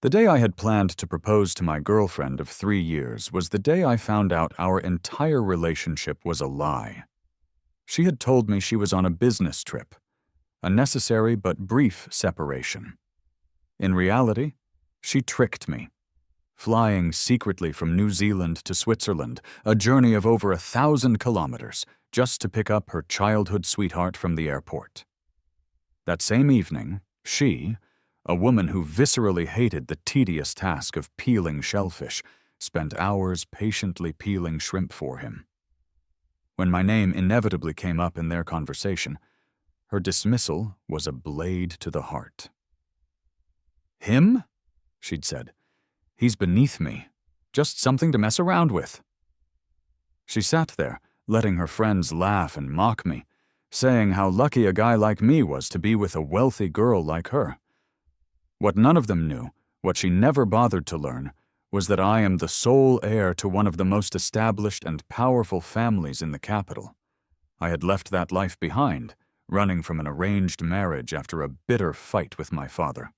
The day I had planned to propose to my girlfriend of 3 years was the day I found out our entire relationship was a lie. She had told me she was on a business trip, a necessary but brief separation. In reality, she tricked me, flying secretly from New Zealand to Switzerland, a journey of over 1,000 kilometers, just to pick up her childhood sweetheart from the airport. That same evening, she, a woman who viscerally hated the tedious task of peeling shellfish, spent hours patiently peeling shrimp for him. When my name inevitably came up in their conversation, her dismissal was a blade to the heart. "Him?" she'd said. "He's beneath me. Just something to mess around with." She sat there, letting her friends laugh and mock me, saying how lucky a guy like me was to be with a wealthy girl like her. What none of them knew, what she never bothered to learn, was that I am the sole heir to one of the most established and powerful families in the capital. I had left that life behind, running from an arranged marriage after a bitter fight with my father.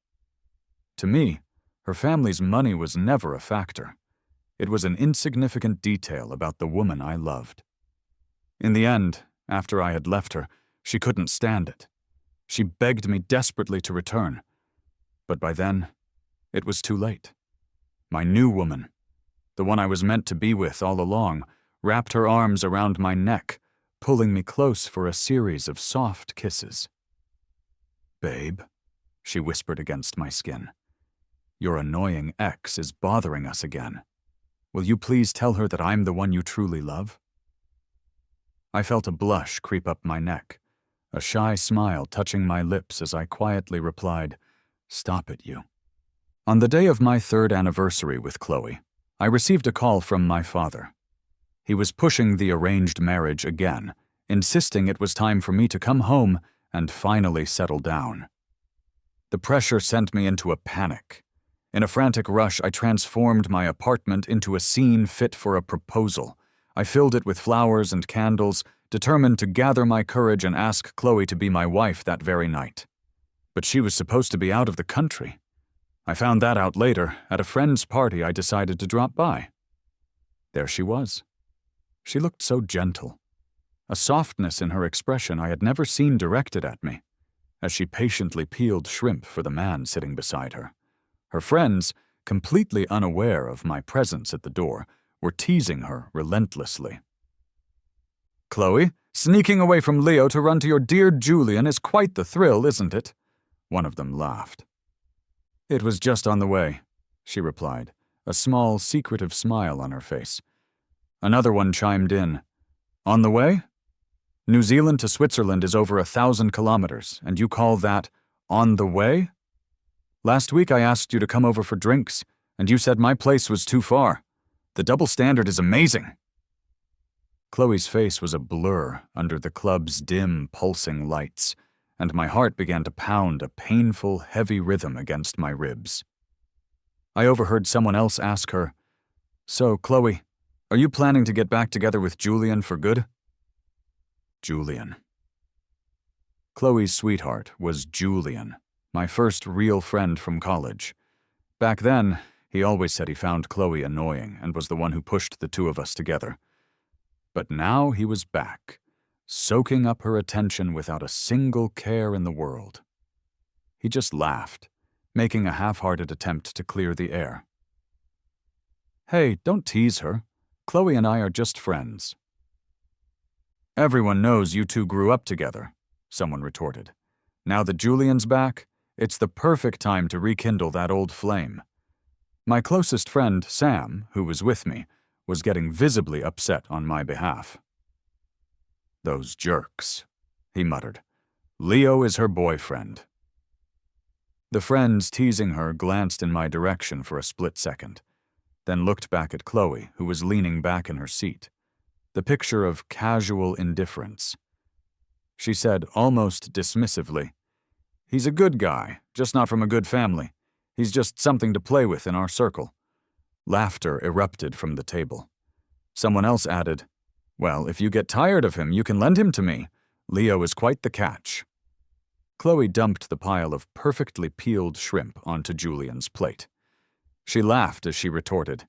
To me, her family's money was never a factor. It was an insignificant detail about the woman I loved. In the end, after I had left her, she couldn't stand it. She begged me desperately to return. But by then, it was too late. My new woman, the one I was meant to be with all along, wrapped her arms around my neck, pulling me close for a series of soft kisses. "Babe," she whispered against my skin, "your annoying ex is bothering us again. Will you please tell her that I'm the one you truly love?" I felt a blush creep up my neck, a shy smile touching my lips as I quietly replied, "Stop it, you." On the day of my 3rd anniversary with Chloe, I received a call from my father. He was pushing the arranged marriage again, insisting it was time for me to come home and finally settle down. The pressure sent me into a panic. In a frantic rush, I transformed my apartment into a scene fit for a proposal. I filled it with flowers and candles, determined to gather my courage and ask Chloe to be my wife that very night. But she was supposed to be out of the country. I found that out later at a friend's party I decided to drop by. There she was. She looked so gentle, a softness in her expression I had never seen directed at me, as she patiently peeled shrimp for the man sitting beside her. Her friends, completely unaware of my presence at the door, were teasing her relentlessly. "Chloe, sneaking away from Leo to run to your dear Julian is quite the thrill, isn't it?" One of them laughed. "It was just on the way," she replied, a small, secretive smile on her face. Another one chimed in. "On the way? New Zealand to Switzerland is over 1,000 kilometers, and you call that on the way? Last week I asked you to come over for drinks, and you said my place was too far. The double standard is amazing." Chloe's face was a blur under the club's dim, pulsing lights, and my heart began to pound a painful, heavy rhythm against my ribs. I overheard someone else ask her, "So, Chloe, are you planning to get back together with Julian for good?" Julian. Chloe's sweetheart was Julian, my first real friend from college. Back then, he always said he found Chloe annoying and was the one who pushed the two of us together. But now he was back, soaking up her attention without a single care in the world. He just laughed, making a half-hearted attempt to clear the air. "Hey, don't tease her. Chloe and I are just friends." "Everyone knows you two grew up together," someone retorted. "Now that Julian's back, it's the perfect time to rekindle that old flame." My closest friend, Sam, who was with me, was getting visibly upset on my behalf. "Those jerks," he muttered. "Leo is her boyfriend." The friends teasing her glanced in my direction for a split second, then looked back at Chloe, who was leaning back in her seat, the picture of casual indifference. She said almost dismissively, "He's a good guy, just not from a good family. He's just something to play with in our circle." Laughter erupted from the table. Someone else added, "Well, if you get tired of him, you can lend him to me. Leo is quite the catch." Chloe dumped the pile of perfectly peeled shrimp onto Julian's plate. She laughed as she retorted,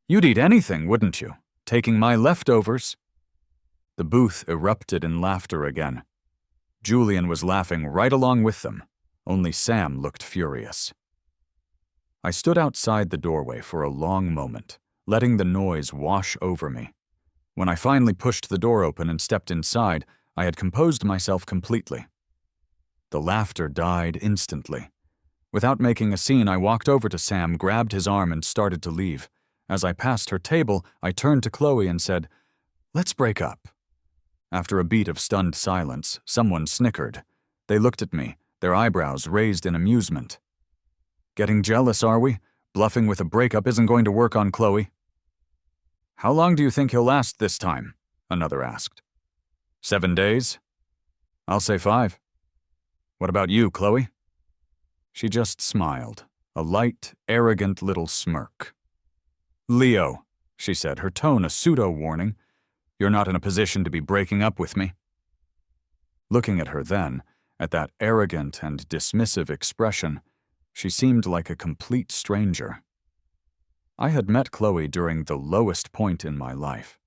"You'd eat anything, wouldn't you? Taking my leftovers." The booth erupted in laughter again. Julian was laughing right along with them, only Sam looked furious. I stood outside the doorway for a long moment, letting the noise wash over me. When I finally pushed the door open and stepped inside, I had composed myself completely. The laughter died instantly. Without making a scene, I walked over to Sam, grabbed his arm, and started to leave. As I passed her table, I turned to Chloe and said, "Let's break up." After a beat of stunned silence, someone snickered. They looked at me, their eyebrows raised in amusement. "Getting jealous, are we? Bluffing with a breakup isn't going to work on Chloe." "How long do you think he'll last this time?" another asked. 7 days? I'll say 5. What about you, Chloe? She just smiled, a light, arrogant little smirk. "Leo," she said, her tone a pseudo-warning, "you're not in a position to be breaking up with me." Looking at her then, at that arrogant and dismissive expression, she seemed like a complete stranger. I had met Chloe during the lowest point in my life.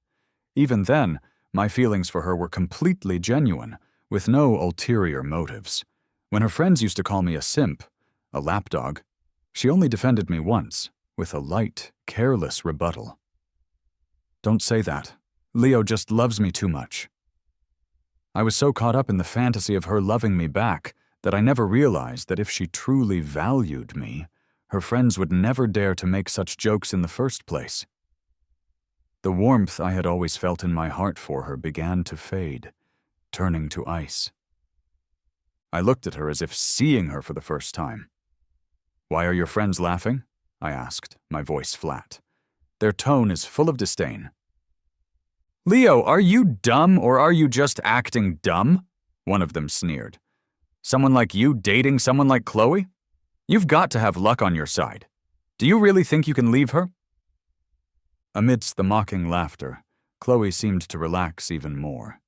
Even then, my feelings for her were completely genuine, with no ulterior motives. When her friends used to call me a simp, a lapdog, she only defended me once, with a light, careless rebuttal. "Don't say that. Leo just loves me too much." I was so caught up in the fantasy of her loving me back that I never realized that if she truly valued me, her friends would never dare to make such jokes in the first place. The warmth I had always felt in my heart for her began to fade, turning to ice. I looked at her as if seeing her for the first time. "Why are your friends laughing?" I asked, my voice flat. "Their tone is full of disdain." "Leo, are you dumb or are you just acting dumb?" one of them sneered. "Someone like you dating someone like Chloe? You've got to have luck on your side. Do you really think you can leave her?" Amidst the mocking laughter, Chloe seemed to relax even more.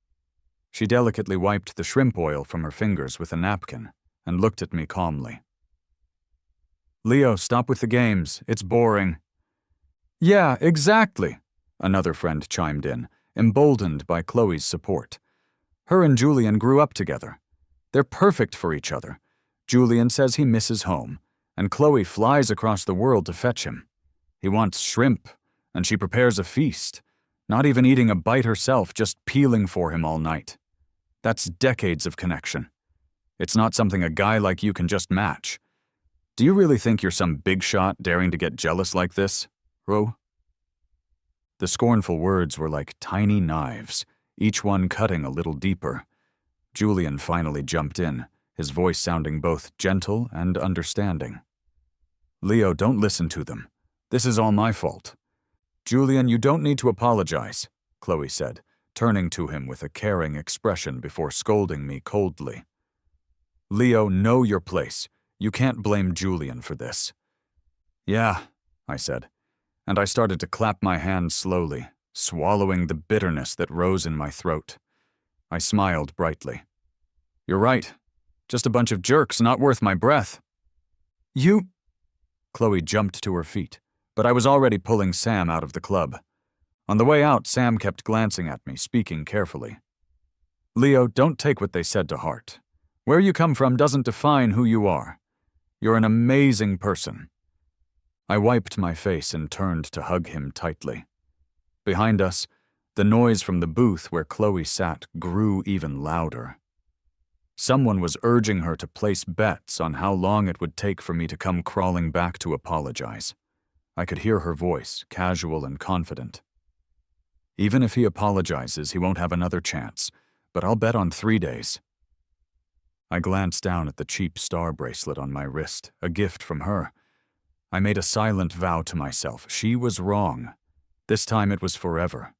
She delicately wiped the shrimp oil from her fingers with a napkin and looked at me calmly. "Leo, stop with the games. It's boring." "Yeah, exactly," another friend chimed in, emboldened by Chloe's support. "Her and Julian grew up together. They're perfect for each other. Julian says he misses home, and Chloe flies across the world to fetch him. He wants shrimp, and she prepares a feast, not even eating a bite herself, just peeling for him all night. That's decades of connection. It's not something a guy like you can just match. Do you really think you're some big shot daring to get jealous like this, Ro?" The scornful words were like tiny knives, each one cutting a little deeper. Julian finally jumped in, his voice sounding both gentle and understanding. "Leo, don't listen to them. This is all my fault." "Julian, you don't need to apologize," Chloe said, turning to him with a caring expression before scolding me coldly. "Leo, know your place. You can't blame Julian for this." "Yeah," I said, and I started to clap my hands slowly, swallowing the bitterness that rose in my throat. I smiled brightly. "You're right. Just a bunch of jerks not worth my breath." "You—" Chloe jumped to her feet, but I was already pulling Sam out of the club. On the way out, Sam kept glancing at me, speaking carefully. "Leo, don't take what they said to heart. Where you come from doesn't define who you are. You're an amazing person." I wiped my face and turned to hug him tightly. Behind us, the noise from the booth where Chloe sat grew even louder. Someone was urging her to place bets on how long it would take for me to come crawling back to apologize. I could hear her voice, casual and confident. "Even if he apologizes, he won't have another chance, but I'll bet on 3 days." I glanced down at the cheap star bracelet on my wrist, a gift from her. I made a silent vow to myself. She was wrong. This time it was forever.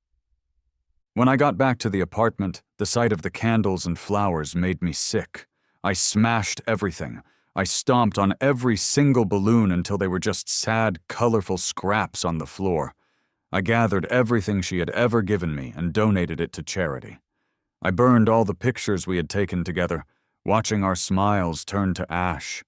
When I got back to the apartment, the sight of the candles and flowers made me sick. I smashed everything. I stomped on every single balloon until they were just sad, colorful scraps on the floor. I gathered everything she had ever given me and donated it to charity. I burned all the pictures we had taken together, watching our smiles turn to ash.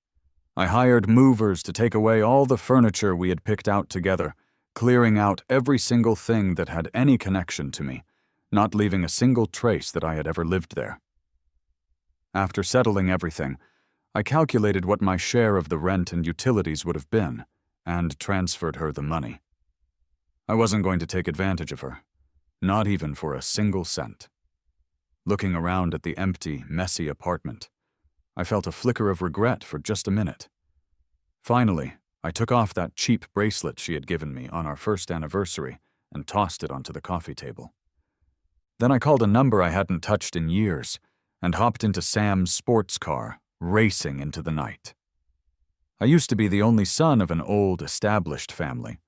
I hired movers to take away all the furniture we had picked out together, clearing out every single thing that had any connection to me, not leaving a single trace that I had ever lived there. After settling everything, I calculated what my share of the rent and utilities would have been, and transferred her the money. I wasn't going to take advantage of her, not even for a single cent. Looking around at the empty, messy apartment, I felt a flicker of regret for just a minute. Finally, I took off that cheap bracelet she had given me on our first anniversary and tossed it onto the coffee table. Then I called a number I hadn't touched in years and hopped into Sam's sports car, racing into the night. I used to be the only son of an old, established family,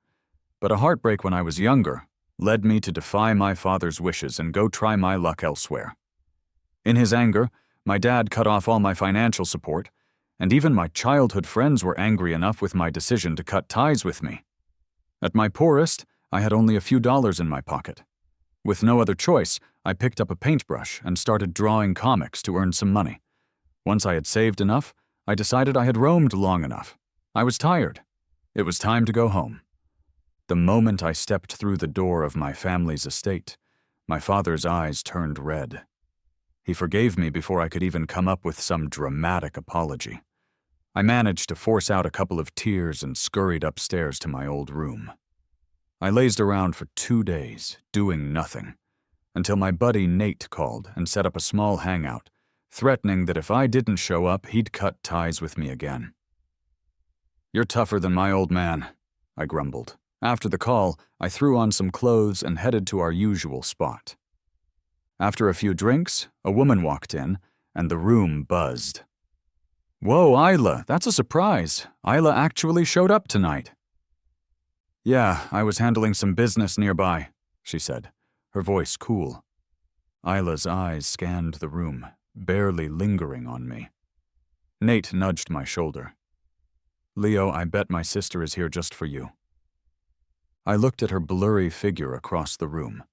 but a heartbreak when I was younger led me to defy my father's wishes and go try my luck elsewhere. In his anger, my dad cut off all my financial support, and even my childhood friends were angry enough with my decision to cut ties with me. At my poorest, I had only a few dollars in my pocket. With no other choice, I picked up a paintbrush and started drawing comics to earn some money. Once I had saved enough, I decided I had roamed long enough. I was tired. It was time to go home. The moment I stepped through the door of my family's estate, my father's eyes turned red. He forgave me before I could even come up with some dramatic apology. I managed to force out a couple of tears and scurried upstairs to my old room. I lazed around for 2 days, doing nothing, until my buddy Nate called and set up a small hangout, threatening that if I didn't show up, he'd cut ties with me again. "You're tougher than my old man," I grumbled. After the call, I threw on some clothes and headed to our usual spot. After a few drinks, a woman walked in, and the room buzzed. "Whoa, Isla, that's a surprise. Isla actually showed up tonight." "Yeah, I was handling some business nearby," she said, her voice cool. Isla's eyes scanned the room, barely lingering on me. Nate nudged my shoulder. "Leo, I bet my sister is here just for you." I looked at her blurry figure across the room.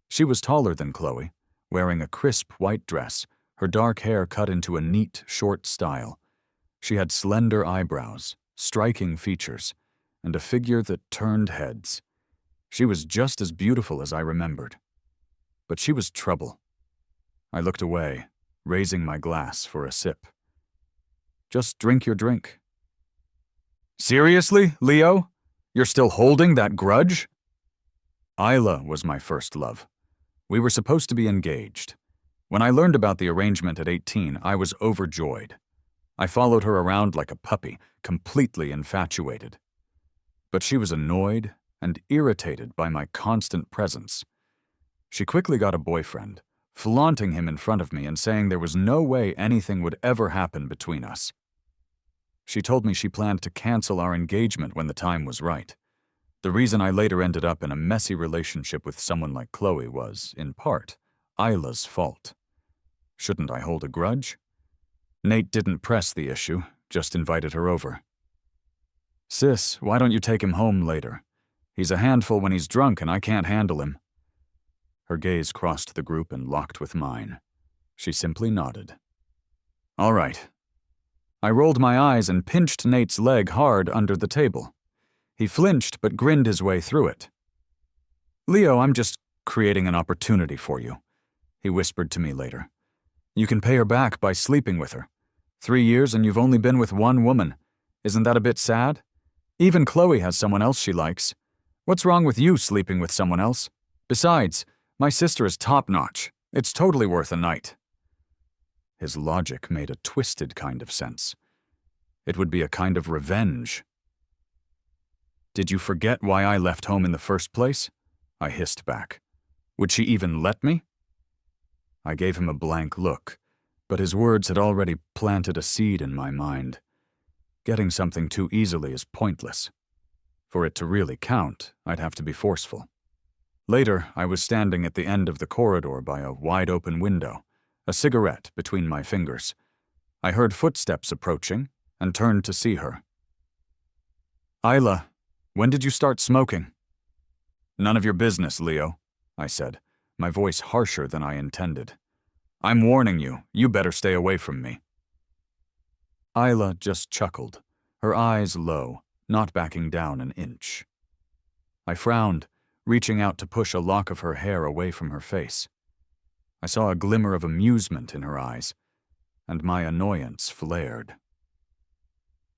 She was taller than Chloe, wearing a crisp white dress, her dark hair cut into a neat, short style. She had slender eyebrows, striking features, and a figure that turned heads. She was just as beautiful as I remembered. But she was trouble. I looked away, raising my glass for a sip. "Just drink your drink." "Seriously, Leo? You're still holding that grudge?" Isla was my first love. We were supposed to be engaged. When I learned about the arrangement at 18, I was overjoyed. I followed her around like a puppy, completely infatuated. But she was annoyed and irritated by my constant presence. She quickly got a boyfriend, flaunting him in front of me and saying there was no way anything would ever happen between us. She told me she planned to cancel our engagement when the time was right. The reason I later ended up in a messy relationship with someone like Chloe was, in part, Isla's fault. Shouldn't I hold a grudge? Nate didn't press the issue, just invited her over. "Sis, why don't you take him home later? He's a handful when he's drunk and I can't handle him." Her gaze crossed the group and locked with mine. She simply nodded. "All right." I rolled my eyes and pinched Nate's leg hard under the table. He flinched but grinned his way through it. "Leo, I'm just creating an opportunity for you," he whispered to me later. "You can pay her back by sleeping with her. 3 years and you've only been with one woman. Isn't that a bit sad? Even Chloe has someone else she likes. What's wrong with you sleeping with someone else? Besides, my sister is top-notch. It's totally worth a night." His logic made a twisted kind of sense. It would be a kind of revenge. "Did you forget why I left home in the first place?" I hissed back. "Would she even let me?" I gave him a blank look, but his words had already planted a seed in my mind. Getting something too easily is pointless. For it to really count, I'd have to be forceful. Later, I was standing at the end of the corridor by a wide-open window, a cigarette between my fingers. I heard footsteps approaching and turned to see her. "Isla, when did you start smoking?" "None of your business, Leo," I said, my voice harsher than I intended. "I'm warning you, you better stay away from me." Isla just chuckled, her eyes low, not backing down an inch. I frowned, reaching out to push a lock of her hair away from her face. I saw a glimmer of amusement in her eyes, and my annoyance flared.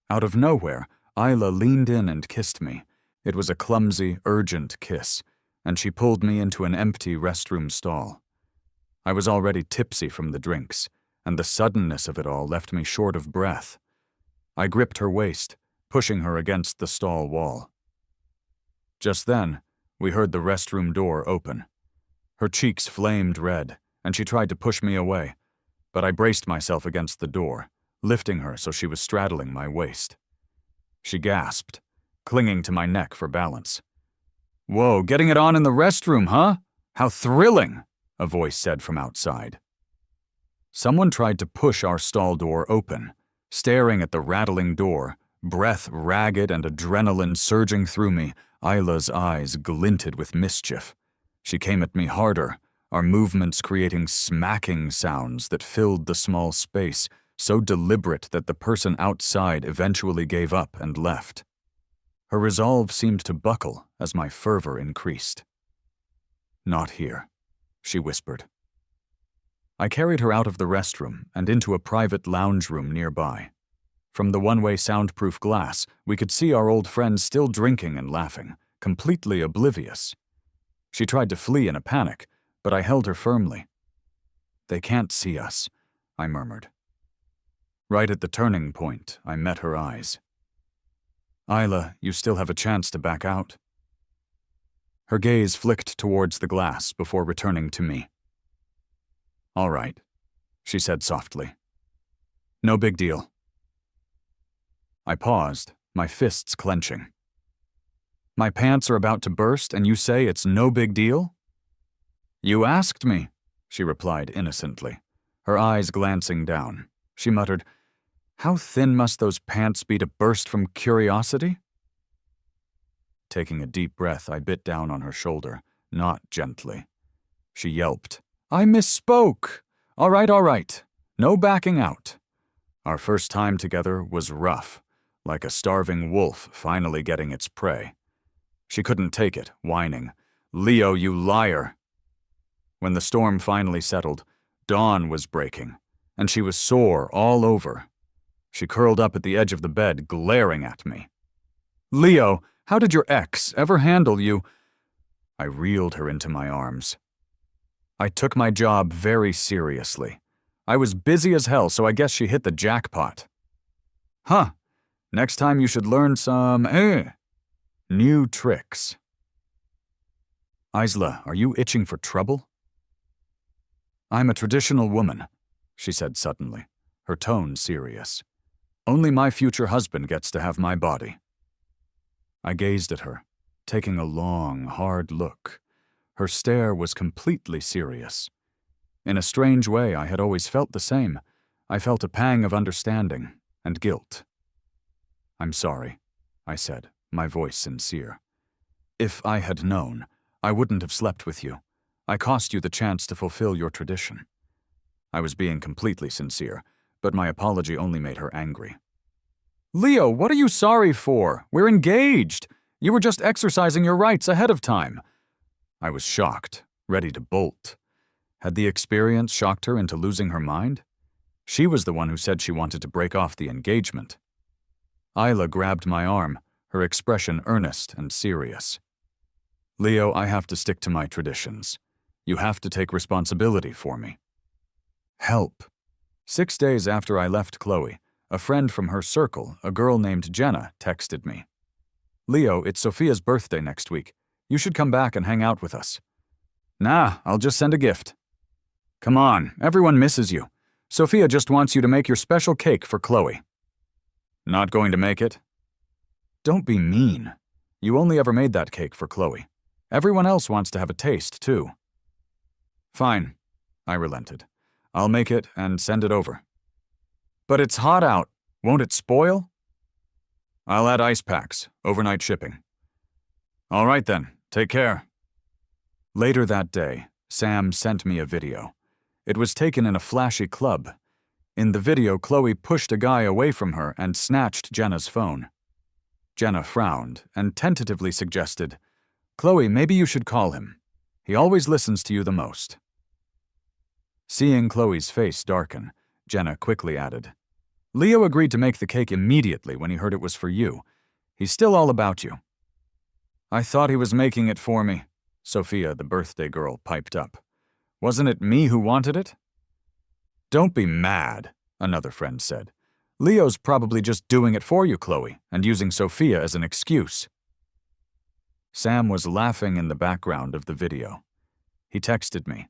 Out of nowhere, Isla leaned in and kissed me. It was a clumsy, urgent kiss, and she pulled me into an empty restroom stall. I was already tipsy from the drinks, and the suddenness of it all left me short of breath. I gripped her waist, pushing her against the stall wall. Just then, we heard the restroom door open. Her cheeks flamed red, and she tried to push me away, but I braced myself against the door, lifting her so she was straddling my waist. She gasped, clinging to my neck for balance. "Whoa, getting it on in the restroom, huh? How thrilling!" a voice said from outside. Someone tried to push our stall door open. Staring at the rattling door, breath ragged and adrenaline surging through me, Isla's eyes glinted with mischief. She came at me harder, our movements creating smacking sounds that filled the small space, so deliberate that the person outside eventually gave up and left. Her resolve seemed to buckle as my fervor increased. "Not here," she whispered. I carried her out of the restroom and into a private lounge room nearby. From the one-way soundproof glass, we could see our old friend still drinking and laughing, completely oblivious. She tried to flee in a panic, but I held her firmly. "They can't see us," I murmured. Right at the turning point, I met her eyes. "Isla, you still have a chance to back out." Her gaze flicked towards the glass before returning to me. "All right," she said softly. "No big deal." I paused, my fists clenching. "My pants are about to burst and you say it's no big deal?" "You asked me," she replied innocently, her eyes glancing down. She muttered, "How thin must those pants be to burst from curiosity?" Taking a deep breath, I bit down on her shoulder, not gently. She yelped, "I misspoke! All right. No backing out." Our first time together was rough, like a starving wolf finally getting its prey. She couldn't take it, whining, "Leo, you liar!" When the storm finally settled, dawn was breaking, and she was sore all over. She curled up at the edge of the bed, glaring at me. "Leo, how did your ex ever handle you?" I reeled her into my arms. I took my job very seriously. I was busy as hell, so I guess she hit the jackpot. "Huh. Next time you should learn some, new tricks." "Isla, are you itching for trouble?" "I'm a traditional woman," she said suddenly, her tone serious. "Only my future husband gets to have my body." I gazed at her, taking a long, hard look. Her stare was completely serious. In a strange way, I had always felt the same. I felt a pang of understanding and guilt. "I'm sorry," I said, my voice sincere. "If I had known, I wouldn't have slept with you. I cost you the chance to fulfill your tradition." I was being completely sincere, but my apology only made her angry. "Leo, what are you sorry for? We're engaged. You were just exercising your rights ahead of time." I was shocked, ready to bolt. Had the experience shocked her into losing her mind? She was the one who said she wanted to break off the engagement. Isla grabbed my arm, her expression earnest and serious. "Leo, I have to stick to my traditions. You have to take responsibility for me." Help. 6 days after I left Chloe, a friend from her circle, a girl named Jenna, texted me. "Leo, it's Sophia's birthday next week. You should come back and hang out with us." "Nah, I'll just send a gift." "Come on, everyone misses you. Sophia just wants you to make your special cake for Chloe." "Not going to make it?" "Don't be mean. You only ever made that cake for Chloe. Everyone else wants to have a taste, too." "Fine," I relented. "I'll make it and send it over." "But it's hot out. Won't it spoil?" "I'll add ice packs, overnight shipping." "All right then, take care." Later that day, Sam sent me a video. It was taken in a flashy club. In the video, Chloe pushed a guy away from her and snatched Jenna's phone. Jenna frowned and tentatively suggested, "Chloe, maybe you should call him. He always listens to you the most." Seeing Chloe's face darken, Jenna quickly added, "Leo agreed to make the cake immediately when he heard it was for you. He's still all about you." "I thought he was making it for me," Sophia, the birthday girl, piped up. "Wasn't it me who wanted it?" "Don't be mad," another friend said. "Leo's probably just doing it for you, Chloe, and using Sophia as an excuse." Sam was laughing in the background of the video. He texted me,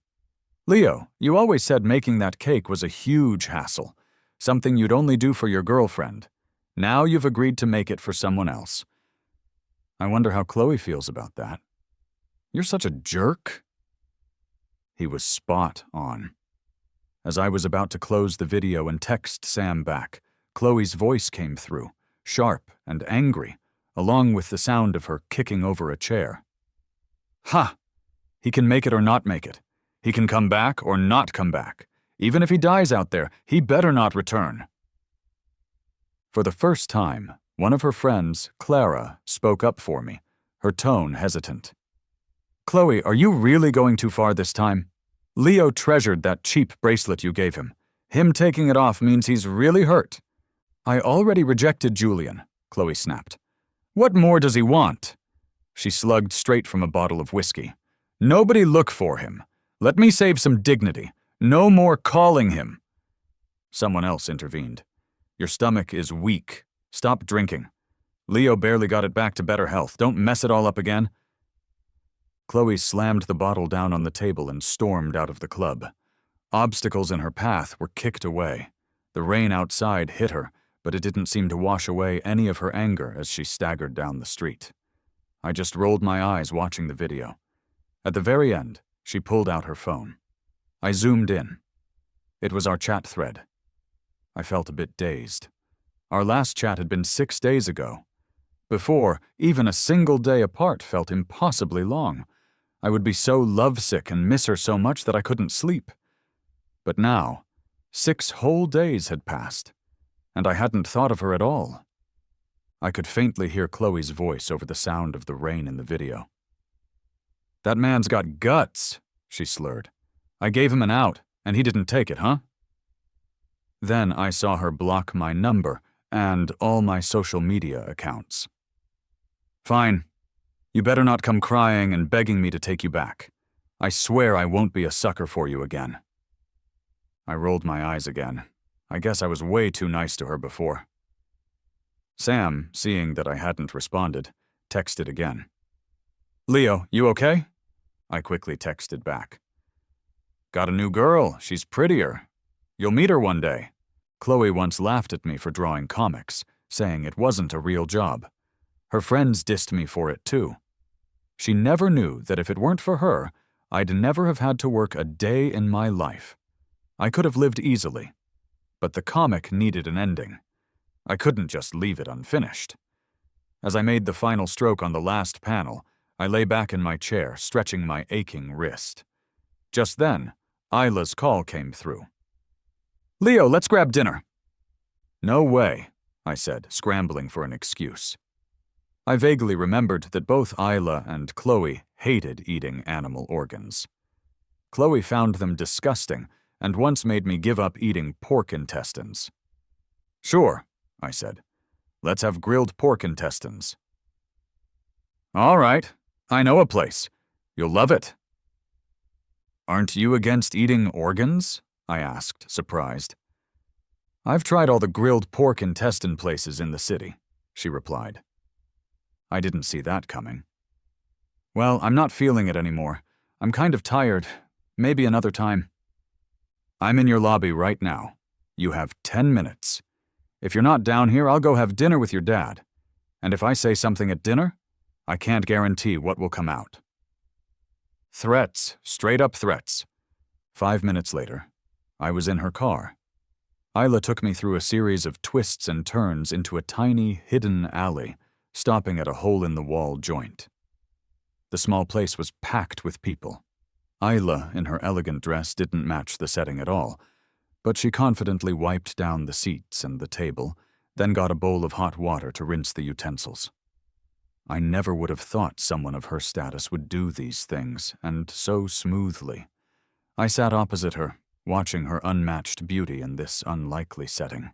"Leo, you always said making that cake was a huge hassle, something you'd only do for your girlfriend. Now you've agreed to make it for someone else. I wonder how Chloe feels about that. You're such a jerk." He was spot on. As I was about to close the video and text Sam back, Chloe's voice came through, sharp and angry, along with the sound of her kicking over a chair. "Ha! He can make it or not make it. He can come back or not come back. Even if he dies out there, he better not return." For the first time, one of her friends, Clara, spoke up for me, her tone hesitant. "Chloe, are you really going too far this time? Leo treasured that cheap bracelet you gave him. Him taking it off means he's really hurt." "I already rejected Julian," Chloe snapped. "What more does he want?" She slugged straight from a bottle of whiskey. "Nobody look for him. Let me save some dignity. No more calling him." Someone else intervened. "Your stomach is weak. Stop drinking. Leo barely got it back to better health. Don't mess it all up again." Chloe slammed the bottle down on the table and stormed out of the club. Obstacles in her path were kicked away. The rain outside hit her, but it didn't seem to wash away any of her anger as she staggered down the street. I just rolled my eyes watching the video. At the very end, she pulled out her phone. I zoomed in. It was our chat thread. I felt a bit dazed. Our last chat had been 6 days ago. Before, even a single day apart felt impossibly long. I would be so lovesick and miss her so much that I couldn't sleep. But now, 6 whole days had passed, and I hadn't thought of her at all. I could faintly hear Chloe's voice over the sound of the rain in the video. "That man's got guts," she slurred. "I gave him an out, and he didn't take it, huh?" Then I saw her block my number and all my social media accounts. "Fine. You better not come crying and begging me to take you back. I swear I won't be a sucker for you again." I rolled my eyes again. I guess I was way too nice to her before. Sam, seeing that I hadn't responded, texted again. "Leo, you okay?" I quickly texted back. "Got a new girl. She's prettier. You'll meet her one day." Chloe once laughed at me for drawing comics, saying it wasn't a real job. Her friends dissed me for it too. She never knew that if it weren't for her, I'd never have had to work a day in my life. I could have lived easily. But the comic needed an ending. I couldn't just leave it unfinished. As I made the final stroke on the last panel, I lay back in my chair, stretching my aching wrist. Just then, Isla's call came through. "Leo, let's grab dinner." "No way," I said, scrambling for an excuse. I vaguely remembered that both Isla and Chloe hated eating animal organs. Chloe found them disgusting and once made me give up eating pork intestines. "Sure," I said. "Let's have grilled pork intestines." "All right, I know a place. You'll love it." "Aren't you against eating organs?" I asked, surprised. "I've tried all the grilled pork intestine places in the city," she replied. I didn't see that coming. "Well, I'm not feeling it anymore. I'm kind of tired. Maybe another time." "I'm in your lobby right now. You have 10 minutes. If you're not down here, I'll go have dinner with your dad. And if I say something at dinner, I can't guarantee what will come out." Threats, straight up threats. 5 minutes later, I was in her car. Isla took me through a series of twists and turns into a tiny, hidden alley, stopping at a hole-in-the-wall joint. The small place was packed with people. Isla, in her elegant dress, didn't match the setting at all, but she confidently wiped down the seats and the table, then got a bowl of hot water to rinse the utensils. I never would have thought someone of her status would do these things, and so smoothly. I sat opposite her, watching her unmatched beauty in this unlikely setting.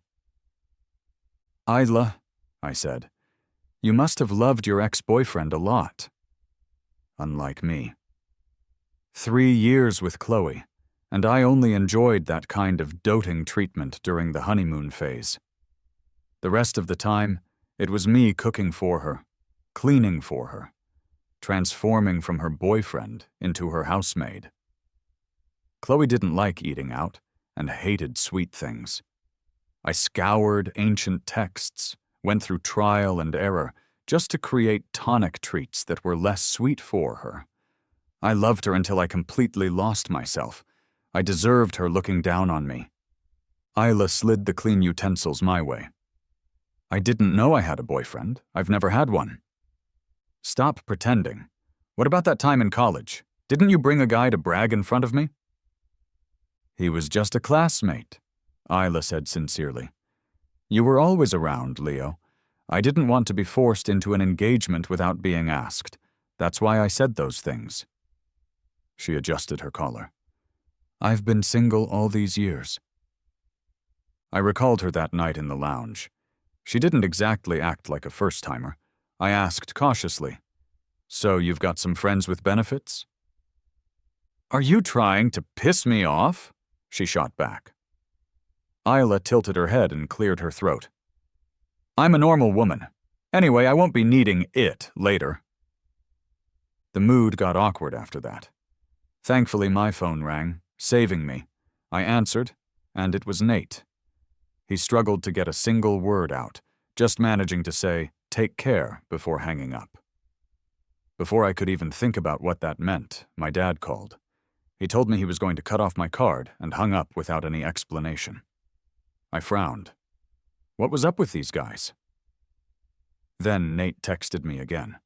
"Isla," I said, "you must have loved your ex-boyfriend a lot." Unlike me. 3 years with Chloe, and I only enjoyed that kind of doting treatment during the honeymoon phase. The rest of the time, it was me cooking for her, cleaning for her, transforming from her boyfriend into her housemaid. Chloe didn't like eating out and hated sweet things. I scoured ancient texts, went through trial and error just to create tonic treats that were less sweet for her. I loved her until I completely lost myself. I deserved her looking down on me. Isla slid the clean utensils my way. "I didn't know I had a boyfriend. I've never had one." "Stop pretending. What about that time in college? Didn't you bring a guy to brag in front of me?" "He was just a classmate," Isla said sincerely. "You were always around, Leo. I didn't want to be forced into an engagement without being asked. That's why I said those things." She adjusted her collar. "I've been single all these years." I recalled her that night in the lounge. She didn't exactly act like a first-timer. I asked cautiously, "So you've got some friends with benefits?" "Are you trying to piss me off?" she shot back. Isla tilted her head and cleared her throat. "I'm a normal woman. Anyway, I won't be needing it later." The mood got awkward after that. Thankfully, my phone rang, saving me. I answered, and it was Nate. He struggled to get a single word out, just managing to say, "Take care," before hanging up. Before I could even think about what that meant, my dad called. He told me he was going to cut off my card and hung up without any explanation. I frowned. What was up with these guys? Then Nate texted me again.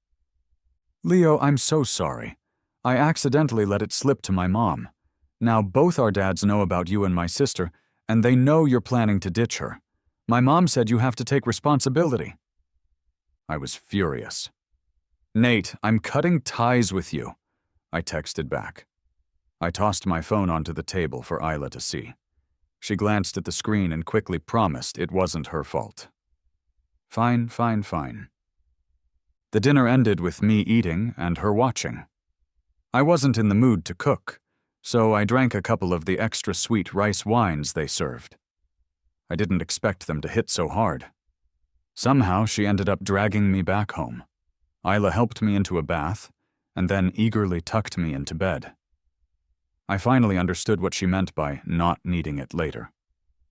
"Leo, I'm so sorry. I accidentally let it slip to my mom. Now both our dads know about you and my sister, and they know you're planning to ditch her. My mom said you have to take responsibility." I was furious. "Nate, I'm cutting ties with you," I texted back. I tossed my phone onto the table for Isla to see. She glanced at the screen and quickly promised it wasn't her fault. Fine. The dinner ended with me eating and her watching. I wasn't in the mood to cook, so I drank a couple of the extra sweet rice wines they served. I didn't expect them to hit so hard. Somehow she ended up dragging me back home. Isla helped me into a bath, and then eagerly tucked me into bed. I finally understood what she meant by not needing it later.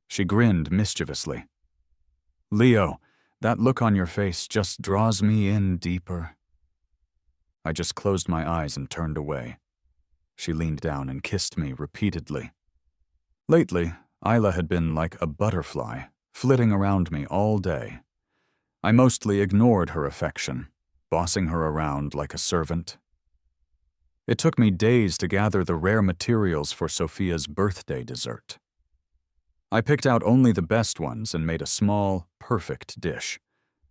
She grinned mischievously. "Leo, that look on your face just draws me in deeper." I just closed my eyes and turned away. She leaned down and kissed me repeatedly. Lately, Isla had been like a butterfly, flitting around me all day. I mostly ignored her affection, bossing her around like a servant. It took me days to gather the rare materials for Sophia's birthday dessert. I picked out only the best ones and made a small, perfect dish.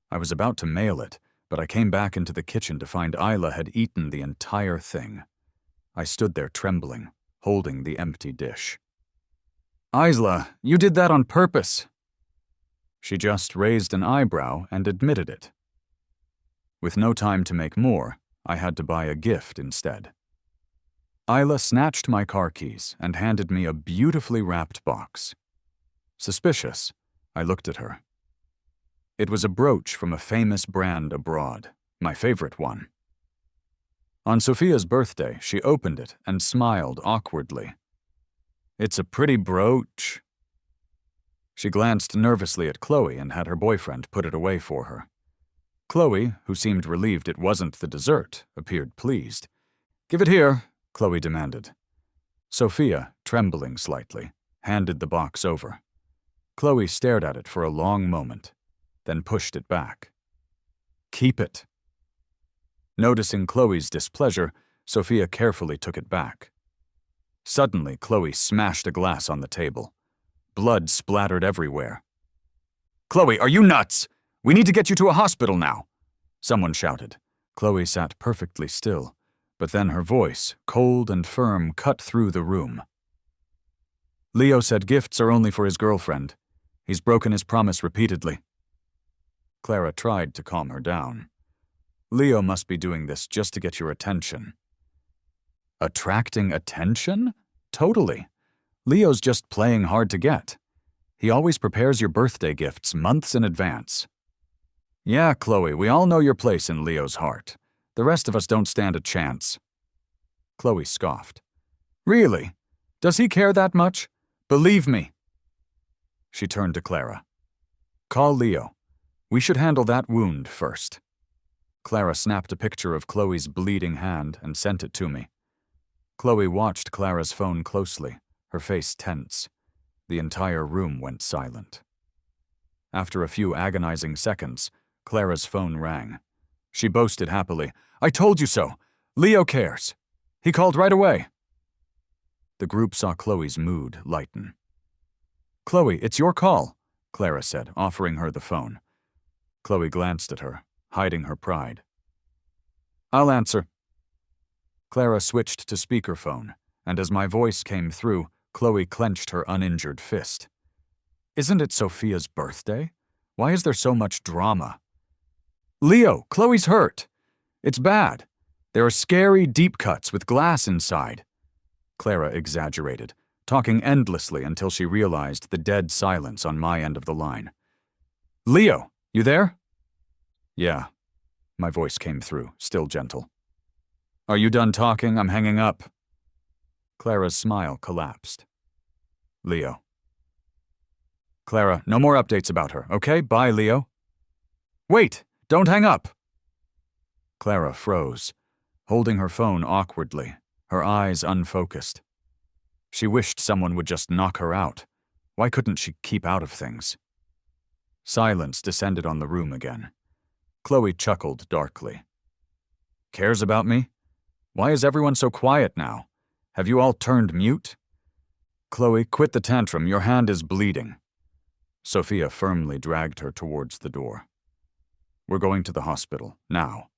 I was about to mail it, but I came back into the kitchen to find Isla had eaten the entire thing. I stood there trembling, holding the empty dish. "Isla, you did that on purpose." She just raised an eyebrow and admitted it. With no time to make more, I had to buy a gift instead. Isla snatched my car keys and handed me a beautifully wrapped box. Suspicious, I looked at her. It was a brooch from a famous brand abroad, my favorite one. On Sophia's birthday, she opened it and smiled awkwardly. "It's a pretty brooch." She glanced nervously at Chloe and had her boyfriend put it away for her. Chloe, who seemed relieved it wasn't the dessert, appeared pleased. "Give it here," Chloe demanded. Sophia, trembling slightly, handed the box over. Chloe stared at it for a long moment, then pushed it back. "Keep it." Noticing Chloe's displeasure, Sophia carefully took it back. Suddenly, Chloe smashed a glass on the table. blood splattered everywhere. "Chloe, are you nuts? We need to get you to a hospital now," someone shouted. Chloe sat perfectly still, but then her voice, cold and firm, cut through the room. "Leo said gifts are only for his girlfriend. He's broken his promise repeatedly." Clara tried to calm her down. "Leo must be doing this just to get your attention." "Attracting attention? Totally. Leo's just playing hard to get. He always prepares your birthday gifts months in advance." "Yeah, Chloe, we all know your place in Leo's heart. The rest of us don't stand a chance." Chloe scoffed. "Really? Does he care that much? Believe me." She turned to Clara. "Call Leo. We should handle that wound first." Clara snapped a picture of Chloe's bleeding hand and sent it to me. Chloe watched Clara's phone closely, her face tense. The entire room went silent. After a few agonizing seconds, Clara's phone rang. She boasted happily, "I told you so! Leo cares! He called right away!" The group saw Chloe's mood lighten. "Chloe, it's your call," Clara said, offering her the phone. Chloe glanced at her, hiding her pride. "I'll answer." Clara switched to speakerphone, and as my voice came through, Chloe clenched her uninjured fist. "Isn't it Sophia's birthday? Why is there so much drama?" "Leo, Chloe's hurt. It's bad. There are scary deep cuts with glass inside." Clara exaggerated, talking endlessly until she realized the dead silence on my end of the line. "Leo, you there?" "Yeah." My voice came through, still gentle. "Are you done talking? I'm hanging up." Clara's smile collapsed. "Leo." "Clara, no more updates about her, okay? Bye, Leo." "Wait! Don't hang up!" Clara froze, holding her phone awkwardly, her eyes unfocused. She wished someone would just knock her out. Why couldn't she keep out of things? Silence descended on the room again. Chloe chuckled darkly. "Cares about me? Why is everyone so quiet now? Have you all turned mute?" "Chloe, quit the tantrum. Your hand is bleeding." Sophia firmly dragged her towards the door. "We're going to the hospital, now."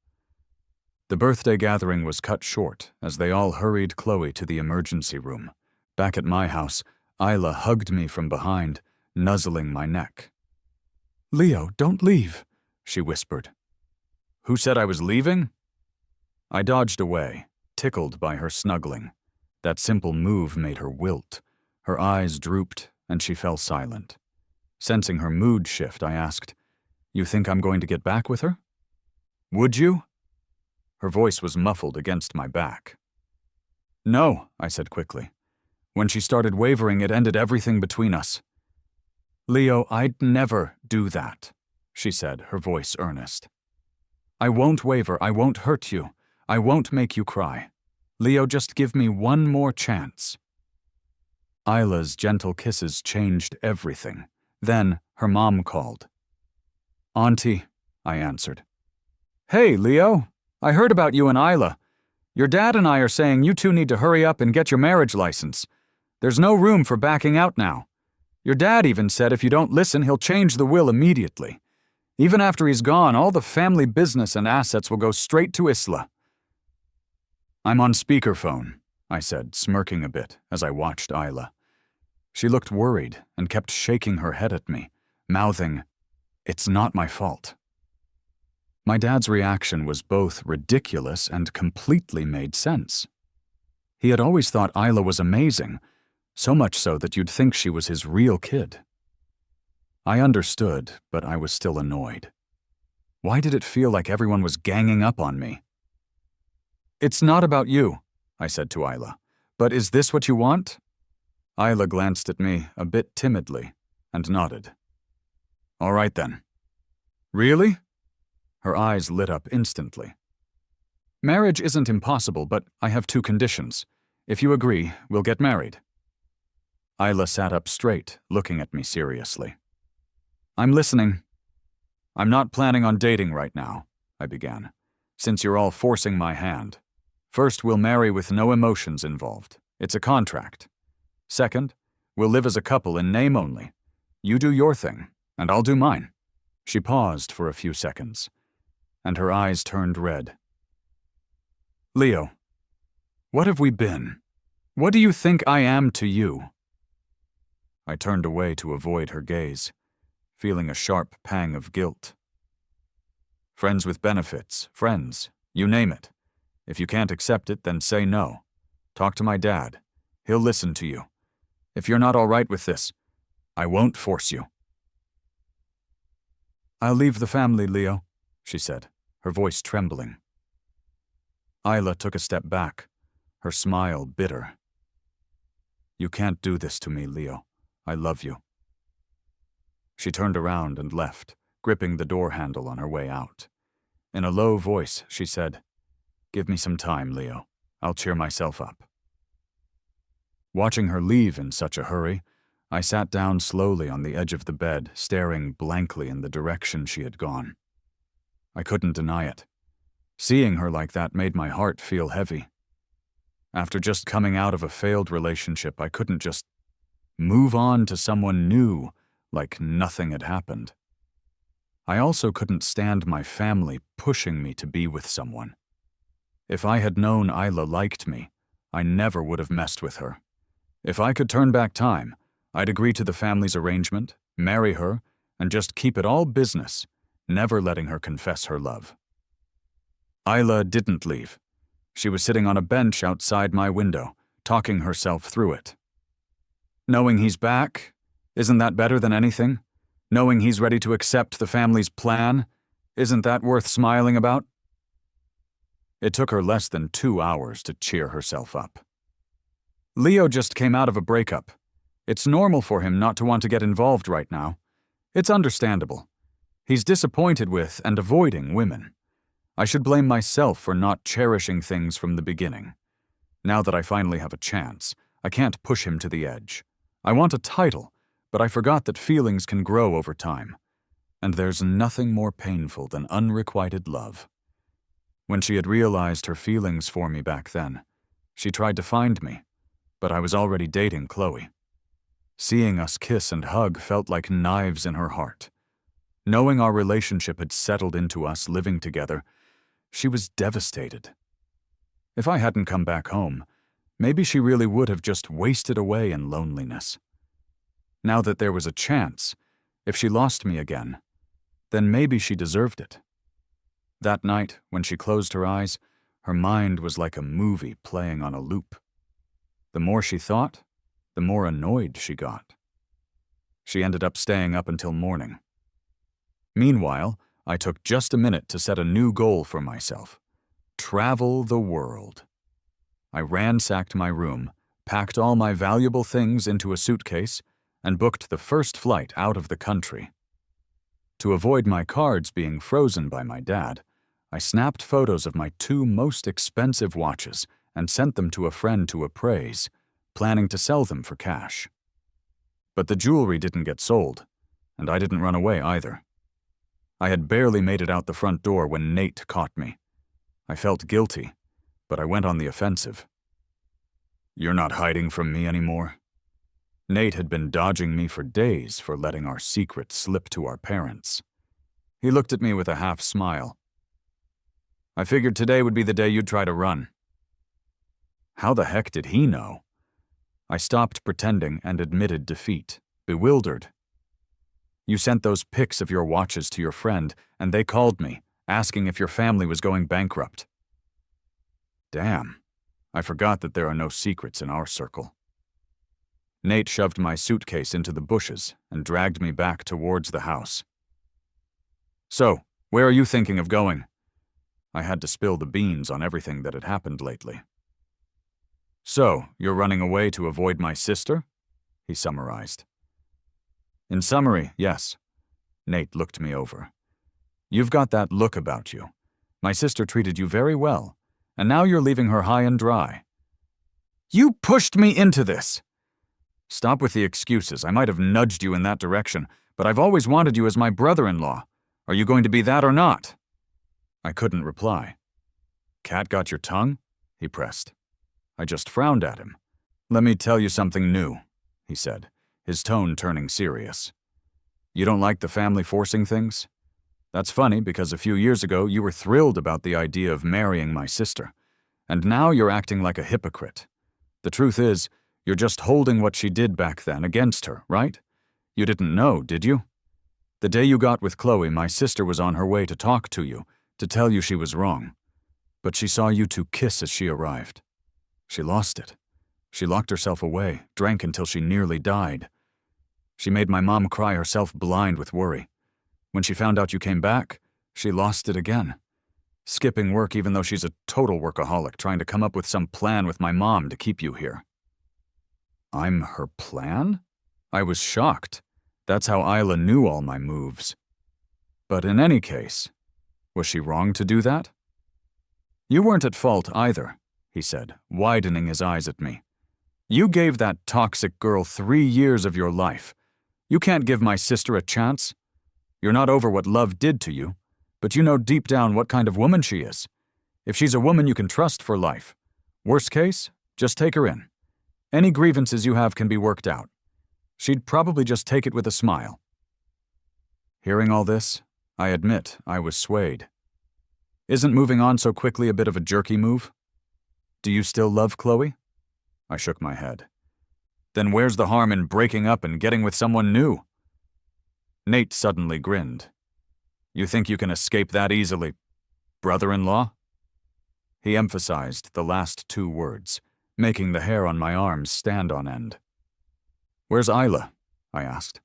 The birthday gathering was cut short as they all hurried Chloe to the emergency room. Back at my house, Isla hugged me from behind, nuzzling my neck. "Leo, don't leave," she whispered. "Who said I was leaving?" I dodged away, tickled by her snuggling. That simple move made her wilt. Her eyes drooped, and she fell silent. Sensing her mood shift, I asked, "You think I'm going to get back with her?" "Would you?" Her voice was muffled against my back. "No," I said quickly. "When she started wavering, it ended everything between us." "Leo, I'd never do that," she said, her voice earnest. "I won't waver, I won't hurt you, I won't make you cry. Leo, just give me one more chance." Isla's gentle kisses changed everything. Then her mom called. "Auntie," I answered. "Hey, Leo, I heard about you and Isla. Your dad and I are saying you two need to hurry up and get your marriage license. There's no room for backing out now. Your dad even said if you don't listen, he'll change the will immediately. Even after he's gone, all the family business and assets will go straight to Isla." "I'm on speakerphone," I said, smirking a bit as I watched Isla. She looked worried and kept shaking her head at me, mouthing, "It's not my fault." My dad's reaction was both ridiculous and completely made sense. He had always thought Isla was amazing, so much so that you'd think she was his real kid. I understood, but I was still annoyed. Why did it feel like everyone was ganging up on me? "It's not about you," I said to Isla, "but is this what you want?" Isla glanced at me a bit timidly and nodded. "All right then." "Really?" Her eyes lit up instantly. "Marriage isn't impossible, but I have two conditions. If you agree, we'll get married." Isla sat up straight, looking at me seriously. "I'm listening." "I'm not planning on dating right now," I began, "since you're all forcing my hand. First, we'll marry with no emotions involved. It's a contract. Second, We'll live as a couple in name only. You do your thing, and I'll do mine." She paused for a few seconds, and her eyes turned red. "Leo, what have we been? What do you think I am to you?" I turned away to avoid her gaze, feeling a sharp pang of guilt. "Friends with benefits, friends, you name it. If you can't accept it, then say no. Talk to my dad. He'll listen to you. If you're not all right with this, I won't force you." "I'll leave the family, Leo," she said, her voice trembling. Isla took a step back, her smile bitter. "You can't do this to me, Leo. I love you." She turned around and left, gripping the door handle on her way out. In a low voice, she said, "Give me some time, Leo. I'll cheer myself up." Watching her leave in such a hurry, I sat down slowly on the edge of the bed, staring blankly in the direction she had gone. I couldn't deny it. Seeing her like that made my heart feel heavy. After just coming out of a failed relationship, I couldn't just move on to someone new like nothing had happened. I also couldn't stand my family pushing me to be with someone. If I had known Isla liked me, I never would have messed with her. If I could turn back time, I'd agree to the family's arrangement, marry her, and just keep it all business, never letting her confess her love. Isla didn't leave. She was sitting on a bench outside my window, talking herself through it. Knowing he's back, isn't that better than anything? Knowing he's ready to accept the family's plan, isn't that worth smiling about? It took her less than 2 hours to cheer herself up. Leo just came out of a breakup. It's normal for him not to want to get involved right now. It's understandable. He's disappointed with and avoiding women. I should blame myself for not cherishing things from the beginning. Now that I finally have a chance, I can't push him to the edge. I want a title, but I forgot that feelings can grow over time. And there's nothing more painful than unrequited love. When she had realized her feelings for me back then, she tried to find me, but I was already dating Chloe. Seeing us kiss and hug felt like knives in her heart. Knowing our relationship had settled into us living together, she was devastated. If I hadn't come back home, maybe she really would have just wasted away in loneliness. Now that there was a chance, if she lost me again, then maybe she deserved it. That night, when she closed her eyes, her mind was like a movie playing on a loop. The more she thought, the more annoyed she got. She ended up staying up until morning. Meanwhile, I took just a minute to set a new goal for myself: travel the world. I ransacked my room, packed all my valuable things into a suitcase, and booked the first flight out of the country. To avoid my cards being frozen by my dad, I snapped photos of my 2 most expensive watches and sent them to a friend to appraise, planning to sell them for cash. But the jewelry didn't get sold, and I didn't run away either. I had barely made it out the front door when Nate caught me. I felt guilty, but I went on the offensive. "You're not hiding from me anymore." Nate had been dodging me for days for letting our secret slip to our parents. He looked at me with a half smile. "I figured today would be the day you'd try to run." How the heck did he know? I stopped pretending and admitted defeat, bewildered. "You sent those pics of your watches to your friend, and they called me, asking if your family was going bankrupt." Damn, I forgot that there are no secrets in our circle. Nate shoved my suitcase into the bushes and dragged me back towards the house. "So, where are you thinking of going?" I had to spill the beans on everything that had happened lately. "So, you're running away to avoid my sister?" he summarized. "In summary, yes." Nate looked me over. "You've got that look about you. My sister treated you very well, and now you're leaving her high and dry." "You pushed me into this!" "Stop with the excuses. I might have nudged you in that direction, but I've always wanted you as my brother-in-law. Are you going to be that or not?" I couldn't reply. "Cat got your tongue?" he pressed. I just frowned at him. "Let me tell you something new," he said, his tone turning serious. You don't like the family forcing things? That's funny because a few years ago you were thrilled about the idea of marrying my sister, and now you're acting like a hypocrite. The truth is, you're just holding what she did back then against her, right? You didn't know, did you? The day you got with Chloe, my sister was on her way to talk to you, to tell you she was wrong. But she saw you two kiss as she arrived. She lost it. She locked herself away, drank until she nearly died. She made my mom cry herself blind with worry. When she found out you came back, she lost it again. Skipping work even though she's a total workaholic, trying to come up with some plan with my mom to keep you here. I'm her plan? I was shocked. That's how Isla knew all my moves. But in any case, was she wrong to do that? You weren't at fault either, he said, widening his eyes at me. You gave that toxic girl 3 years of your life. You can't give my sister a chance. You're not over what love did to you, but you know deep down what kind of woman she is. If she's a woman you can trust for life. Worst case, just take her in. Any grievances you have can be worked out. She'd probably just take it with a smile. Hearing all this, I admit I was swayed. Isn't moving on so quickly a bit of a jerky move? Do you still love Chloe? I shook my head. Then where's the harm in breaking up and getting with someone new? Nate suddenly grinned. You think you can escape that easily, brother-in-law? He emphasized the last 2 words, making the hair on my arms stand on end. Where's Isla? I asked.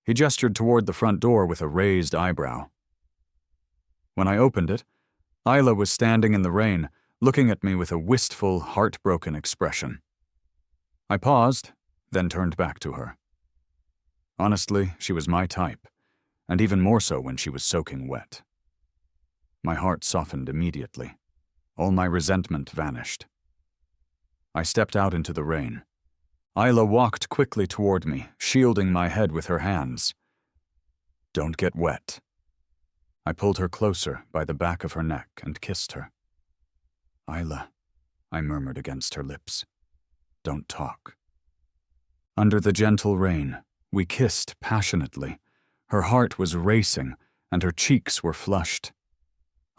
He gestured toward the front door with a raised eyebrow. When I opened it, Isla was standing in the rain, looking at me with a wistful, heartbroken expression. I paused, then turned back to her. Honestly, she was my type, and even more so when she was soaking wet. My heart softened immediately. All my resentment vanished. I stepped out into the rain. Isla walked quickly toward me, shielding my head with her hands. Don't get wet. I pulled her closer by the back of her neck and kissed her. Isla, I murmured against her lips. Don't talk. Under the gentle rain, we kissed passionately. Her heart was racing, and her cheeks were flushed.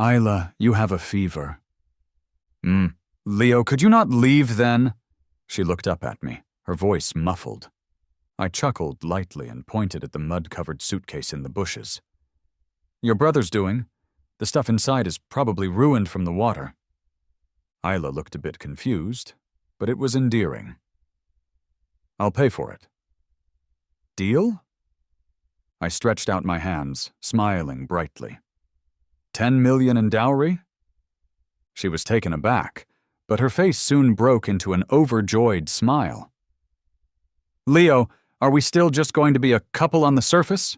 Isla, you have a fever. Leo, could you not leave then? She looked up at me, her voice muffled. I chuckled lightly and pointed at the mud-covered suitcase in the bushes. Your brother's doing. The stuff inside is probably ruined from the water. Isla looked a bit confused, but it was endearing. I'll pay for it. Deal? I stretched out my hands, smiling brightly. 10 million in dowry? She was taken aback, but her face soon broke into an overjoyed smile. Leo, are we still just going to be a couple on the surface?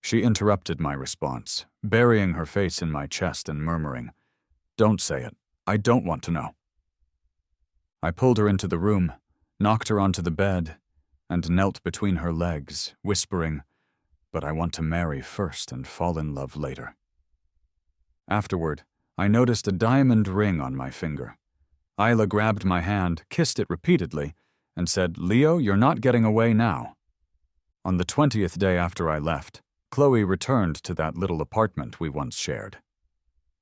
She interrupted my response, burying her face in my chest and murmuring, Don't say it. I don't want to know. I pulled her into the room, knocked her onto the bed, and knelt between her legs, whispering, But I want to marry first and fall in love later. Afterward, I noticed a diamond ring on my finger. Isla grabbed my hand, kissed it repeatedly, and said, Leo, you're not getting away now. On the 20th day after I left, Chloe returned to that little apartment we once shared.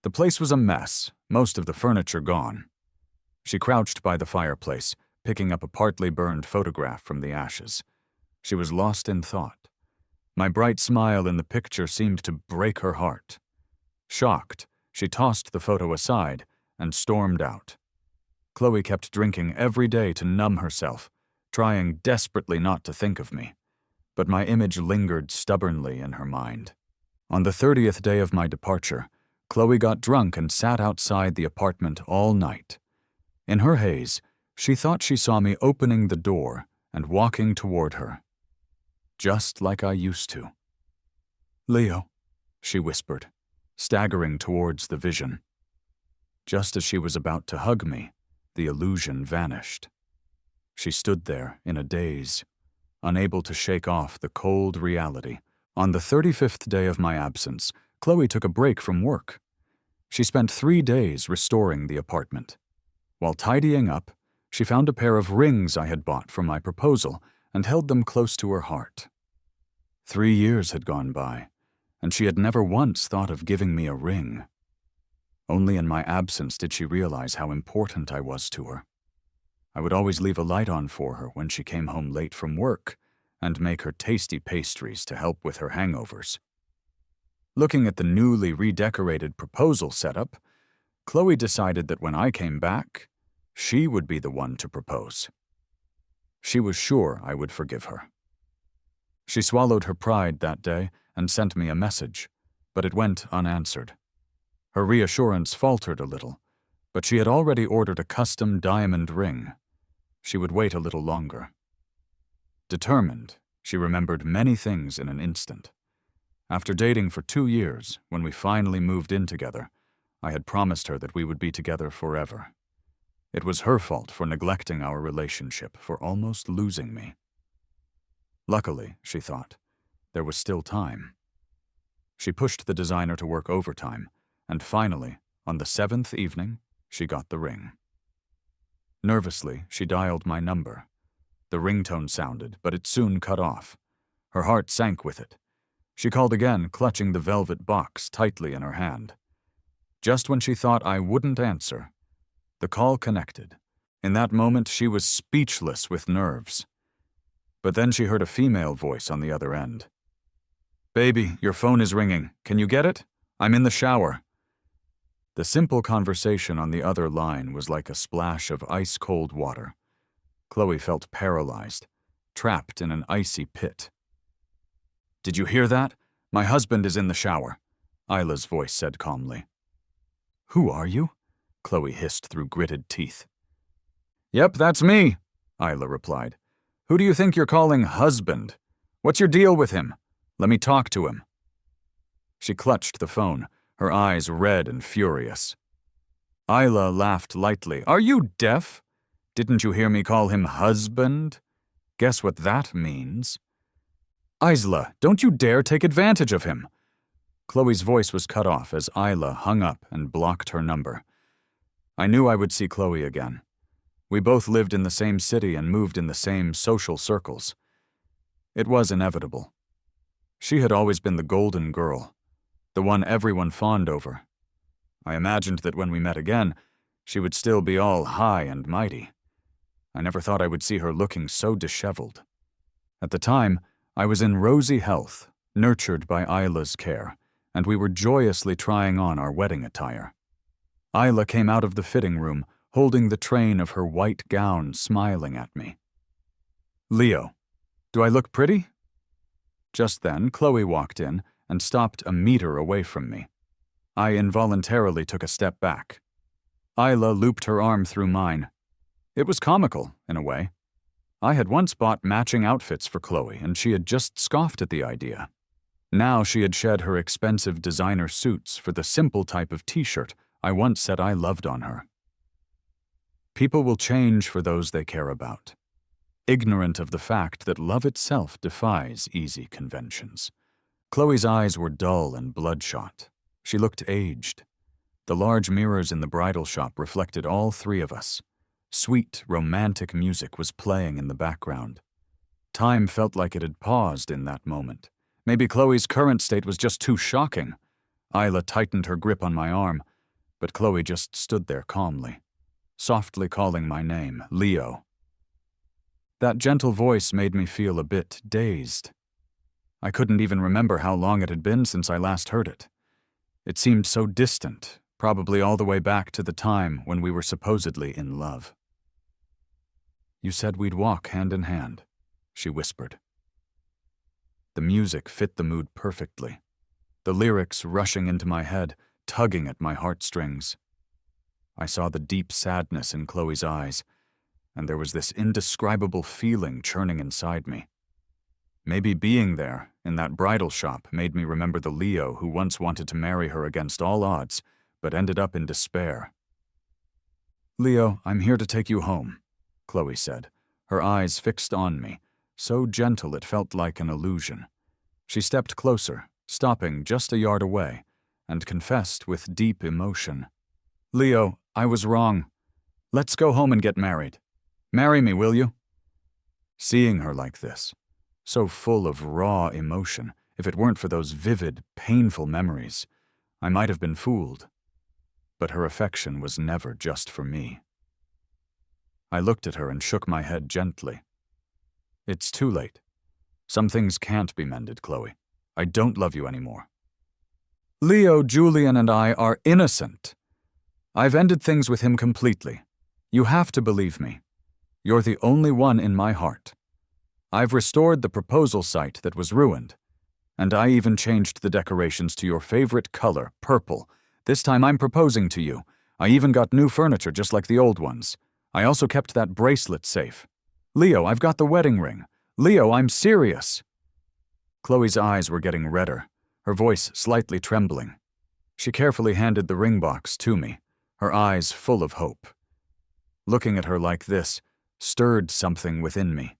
The place was a mess, most of the furniture gone. She crouched by the fireplace, picking up a partly burned photograph from the ashes. She was lost in thought. My bright smile in the picture seemed to break her heart. Shocked, she tossed the photo aside and stormed out. Chloe kept drinking every day to numb herself, trying desperately not to think of me. But my image lingered stubbornly in her mind. On the 30th day of my departure, Chloe got drunk and sat outside the apartment all night. In her haze, she thought she saw me opening the door and walking toward her. Just like I used to. Leo, she whispered, staggering towards the vision. Just as she was about to hug me, the illusion vanished. She stood there in a daze, unable to shake off the cold reality. On the 35th day of my absence, Chloe took a break from work. She spent 3 days restoring the apartment. While tidying up, She found a pair of rings I had bought for my proposal and held them close to her heart. 3 years had gone by, and she had never once thought of giving me a ring. Only in my absence did she realize how important I was to her. I would always leave a light on for her when she came home late from work and make her tasty pastries to help with her hangovers. Looking at the newly redecorated proposal setup, Chloe decided that when I came back, she would be the one to propose. She was sure I would forgive her. She swallowed her pride that day and sent me a message, but it went unanswered. Her reassurance faltered a little, but she had already ordered a custom diamond ring. She would wait a little longer. Determined, she remembered many things in an instant. After dating for 2 years, when we finally moved in together, I had promised her that we would be together forever. It was her fault for neglecting our relationship, for almost losing me. Luckily, she thought, there was still time. She pushed the designer to work overtime, and finally, on the 7th evening, she got the ring. Nervously, she dialed my number. The ringtone sounded, but it soon cut off. Her heart sank with it. She called again, clutching the velvet box tightly in her hand. Just when she thought I wouldn't answer, the call connected. In that moment, she was speechless with nerves. But then she heard a female voice on the other end. "Baby, your phone is ringing. Can you get it? I'm in the shower." The simple conversation on the other line was like a splash of ice-cold water. Chloe felt paralyzed, trapped in an icy pit. "Did you hear that? My husband is in the shower," Isla's voice said calmly. "Who are you?" Chloe hissed through gritted teeth. "Yep, that's me," Isla replied. "Who do you think you're calling husband? What's your deal with him? Let me talk to him." She clutched the phone, her eyes red and furious. Isla laughed lightly. "Are you deaf? Didn't you hear me call him husband? Guess what that means?" "Isla, don't you dare take advantage of him." Chloe's voice was cut off as Isla hung up and blocked her number. I knew I would see Chloe again. We both lived in the same city and moved in the same social circles. It was inevitable. She had always been the golden girl, the one everyone fawned over. I imagined that when we met again, she would still be all high and mighty. I never thought I would see her looking so disheveled. At the time, I was in rosy health, nurtured by Isla's care, and we were joyously trying on our wedding attire. Isla came out of the fitting room, holding the train of her white gown, smiling at me. "Leo, do I look pretty?" Just then, Chloe walked in and stopped a meter away from me. I involuntarily took a step back. Isla looped her arm through mine. It was comical, in a way. I had once bought matching outfits for Chloe, and she had just scoffed at the idea. Now she had shed her expensive designer suits for the simple type of t-shirt I once said I loved on her. People will change for those they care about, ignorant of the fact that love itself defies easy conventions. Chloe's eyes were dull and bloodshot. She looked aged. The large mirrors in the bridal shop reflected all three of us. Sweet, romantic music was playing in the background. Time felt like it had paused in that moment. Maybe Chloe's current state was just too shocking. Isla tightened her grip on my arm, but Chloe just stood there calmly, softly calling my name, Leo. That gentle voice made me feel a bit dazed. I couldn't even remember how long it had been since I last heard it. It seemed so distant, probably all the way back to the time when we were supposedly in love. "You said we'd walk hand in hand," she whispered. The music fit the mood perfectly, the lyrics rushing into my head, tugging at my heartstrings. I saw the deep sadness in Chloe's eyes, and there was this indescribable feeling churning inside me. Maybe being there, in that bridal shop, made me remember the Leo who once wanted to marry her against all odds, but ended up in despair. "Leo, I'm here to take you home," Chloe said, her eyes fixed on me, so gentle it felt like an illusion. She stepped closer, stopping just a yard away, and confessed with deep emotion. "Leo, I was wrong. Let's go home and get married. Marry me, will you?" Seeing her like this, so full of raw emotion, if it weren't for those vivid, painful memories, I might have been fooled. But her affection was never just for me. I looked at her and shook my head gently. "It's too late. Some things can't be mended, Chloe. I don't love you anymore. Leo, Julian, and I are innocent. I've ended things with him completely. You have to believe me. You're the only one in my heart. I've restored the proposal site that was ruined, and I even changed the decorations to your favorite color, purple. This time I'm proposing to you. I even got new furniture just like the old ones. I also kept that bracelet safe. Leo, I've got the wedding ring. Leo, I'm serious." Chloe's eyes were getting redder, her voice slightly trembling. She carefully handed the ring box to me, her eyes full of hope. Looking at her like this stirred something within me,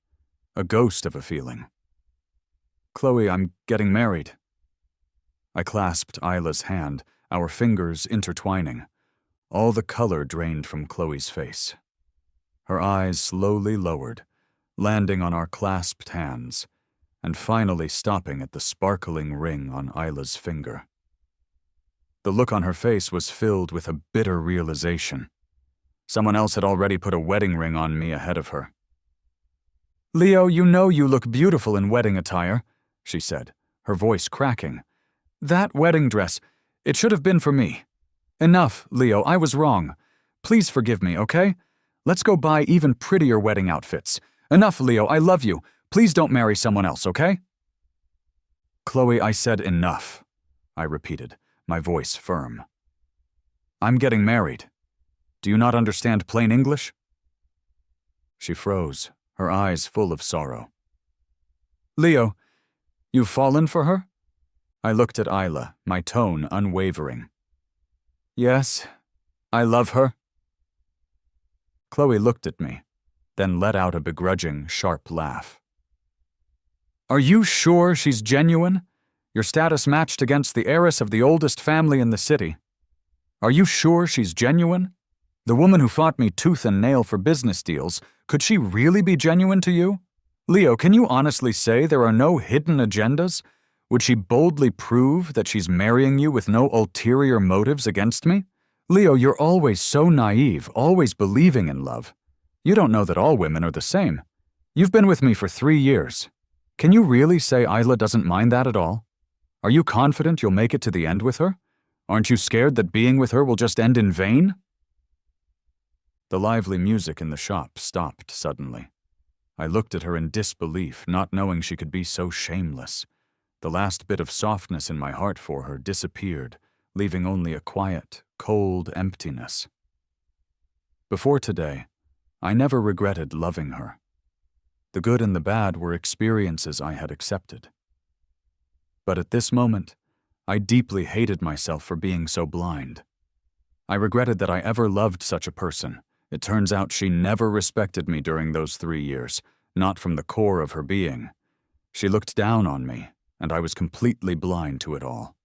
a ghost of a feeling. "Chloe, I'm getting married." I clasped Isla's hand, our fingers intertwining. All the color drained from Chloe's face. Her eyes slowly lowered, landing on our clasped hands, and finally stopping at the sparkling ring on Isla's finger. The look on her face was filled with a bitter realization. Someone else had already put a wedding ring on me ahead of her. "Leo, you know you look beautiful in wedding attire," she said, her voice cracking. "That wedding dress, it should have been for me. Enough, Leo, I was wrong. Please forgive me, okay? Let's go buy even prettier wedding outfits. Enough, Leo, I love you. Please don't marry someone else, okay?" "Chloe, I said enough," I repeated, my voice firm. "I'm getting married. Do you not understand plain English?" She froze, her eyes full of sorrow. "Leo, you've fallen for her?" I looked at Isla, my tone unwavering. "Yes, I love her." Chloe looked at me, then let out a begrudging, sharp laugh. "Are you sure she's genuine? Your status matched against the heiress of the oldest family in the city. Are you sure she's genuine? The woman who fought me tooth and nail for business deals, could she really be genuine to you? Leo, can you honestly say there are no hidden agendas? Would she boldly prove that she's marrying you with no ulterior motives against me? Leo, you're always so naive, always believing in love. You don't know that all women are the same. You've been with me for 3 years. Can you really say Isla doesn't mind that at all? Are you confident you'll make it to the end with her? Aren't you scared that being with her will just end in vain?" The lively music in the shop stopped suddenly. I looked at her in disbelief, not knowing she could be so shameless. The last bit of softness in my heart for her disappeared, leaving only a quiet, cold emptiness. Before today, I never regretted loving her. The good and the bad were experiences I had accepted. But at this moment, I deeply hated myself for being so blind. I regretted that I ever loved such a person. It turns out she never respected me during those 3 years, not from the core of her being. She looked down on me, and I was completely blind to it all.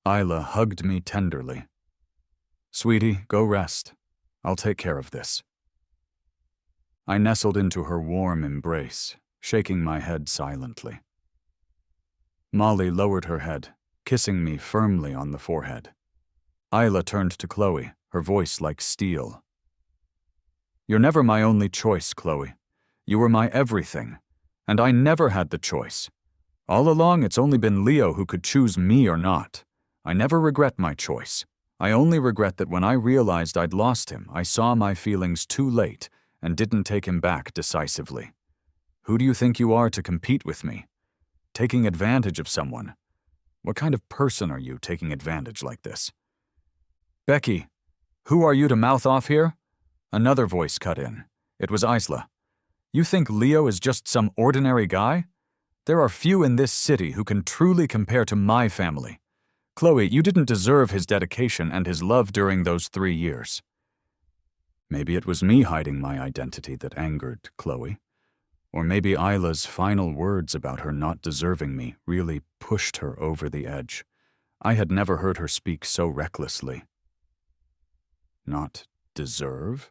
Isla hugged me tenderly. "Sweetie, go rest. I'll take care of this." I nestled into her warm embrace, shaking my head silently. Molly lowered her head, kissing me firmly on the forehead. Isla turned to Chloe, her voice like steel. "You're never my only choice, Chloe. You were my everything, and I never had the choice. All along, it's only been Leo who could choose me or not. I never regret my choice. I only regret that when I realized I'd lost him, I saw my feelings too late and didn't take him back decisively. Who do you think you are to compete with me? Taking advantage of someone. What kind of person are you taking advantage like this?" "Becky, who are you to mouth off here?" Another voice cut in. It was Isla. "You think Leo is just some ordinary guy? There are few in this city who can truly compare to my family. Chloe, you didn't deserve his dedication and his love during those 3 years." Maybe it was me hiding my identity that angered Chloe. Or maybe Isla's final words about her not deserving me really pushed her over the edge. I had never heard her speak so recklessly. Not deserve?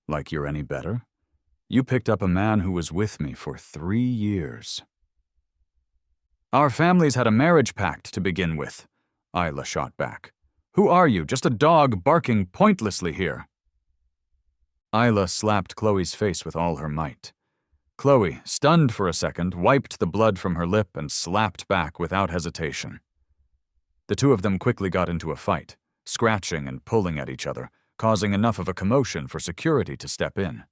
Like you're any better? You picked up a man who was with me for 3 years. Our families had a marriage pact to begin with, Isla shot back. Who are you, just a dog barking pointlessly here? Isla slapped Chloe's face with all her might. Chloe, stunned for a second, wiped the blood from her lip and slapped back without hesitation. The two of them quickly got into a fight, scratching and pulling at each other, causing enough of a commotion for security to step in.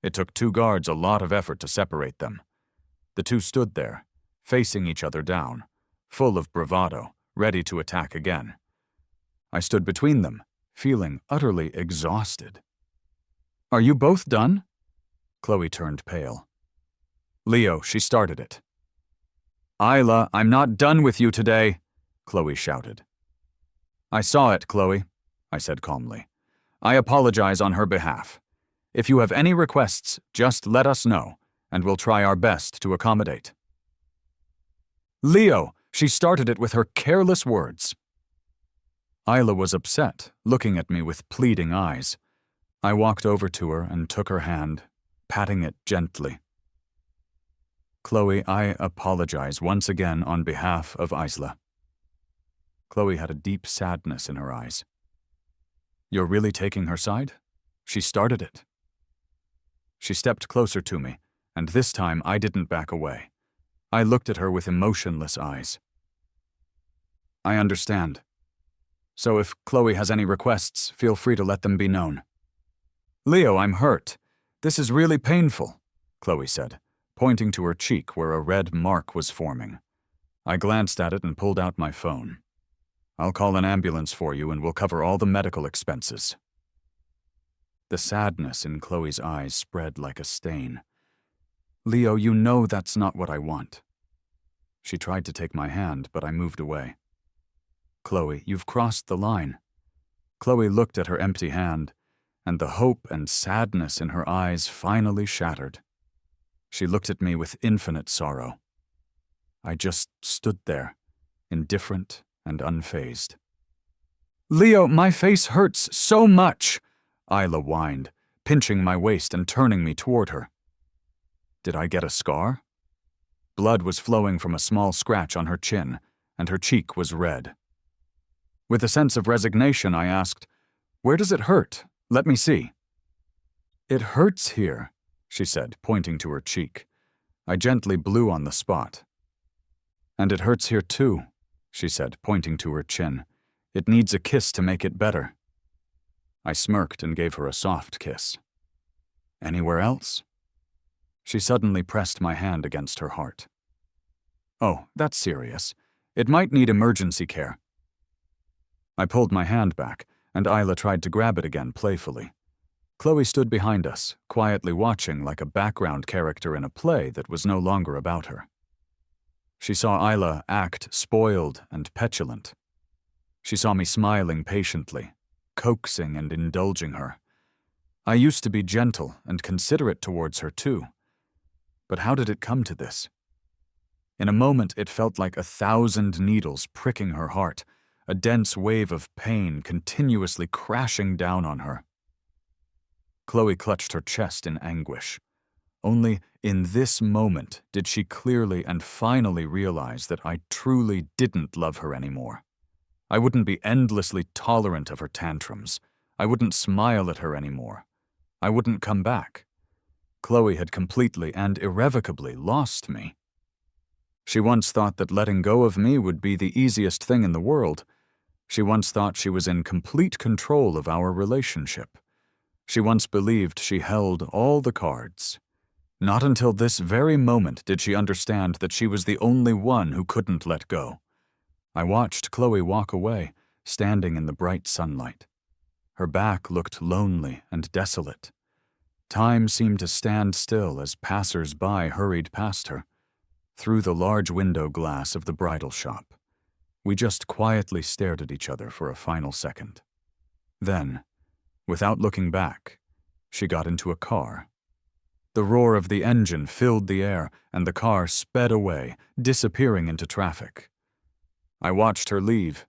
It took 2 guards a lot of effort to separate them. The two stood there, facing each other down, full of bravado, ready to attack again. I stood between them, feeling utterly exhausted. Are you both done? Chloe turned pale. Leo, she started it. Isla, I'm not done with you today, Chloe shouted. I saw it, Chloe, I said calmly. I apologize on her behalf. If you have any requests, just let us know, and we'll try our best to accommodate. Leo, she started it with her careless words. Isla was upset, looking at me with pleading eyes. I walked over to her and took her hand, patting it gently. Chloe, I apologize once again on behalf of Isla. Chloe had a deep sadness in her eyes. You're really taking her side? She started it. She stepped closer to me, and this time I didn't back away. I looked at her with emotionless eyes. I understand. So if Chloe has any requests, feel free to let them be known. Leo, I'm hurt. This is really painful, Chloe said, pointing to her cheek where a red mark was forming. I glanced at it and pulled out my phone. I'll call an ambulance for you and we'll cover all the medical expenses. The sadness in Chloe's eyes spread like a stain. Leo, you know that's not what I want. She tried to take my hand, but I moved away. Chloe, you've crossed the line. Chloe looked at her empty hand, and the hope and sadness in her eyes finally shattered. She looked at me with infinite sorrow. I just stood there, indifferent and unfazed. Leo, my face hurts so much, Isla whined, pinching my waist and turning me toward her. Did I get a scar? Blood was flowing from a small scratch on her chin, and her cheek was red. With a sense of resignation, I asked, Where does it hurt? Let me see. It hurts here, she said, pointing to her cheek. I gently blew on the spot. And it hurts here too, she said, pointing to her chin. It needs a kiss to make it better. I smirked and gave her a soft kiss. Anywhere else? She suddenly pressed my hand against her heart. Oh, that's serious. It might need emergency care. I pulled my hand back, and Isla tried to grab it again playfully. Chloe stood behind us, quietly watching like a background character in a play that was no longer about her. She saw Isla act spoiled and petulant. She saw me smiling patiently, coaxing and indulging her. I used to be gentle and considerate towards her too. But how did it come to this? In a moment, it felt like 1,000 needles pricking her heart, a dense wave of pain continuously crashing down on her. Chloe clutched her chest in anguish. Only in this moment did she clearly and finally realize that I truly didn't love her anymore. I wouldn't be endlessly tolerant of her tantrums. I wouldn't smile at her anymore. I wouldn't come back. Chloe had completely and irrevocably lost me. She once thought that letting go of me would be the easiest thing in the world. She once thought she was in complete control of our relationship. She once believed she held all the cards. Not until this very moment did she understand that she was the only one who couldn't let go. I watched Chloe walk away, standing in the bright sunlight. Her back looked lonely and desolate. Time seemed to stand still as passers-by hurried past her. Through the large window glass of the bridal shop, we just quietly stared at each other for a final second. Then, without looking back, she got into a car. The roar of the engine filled the air, and the car sped away, disappearing into traffic. I watched her leave,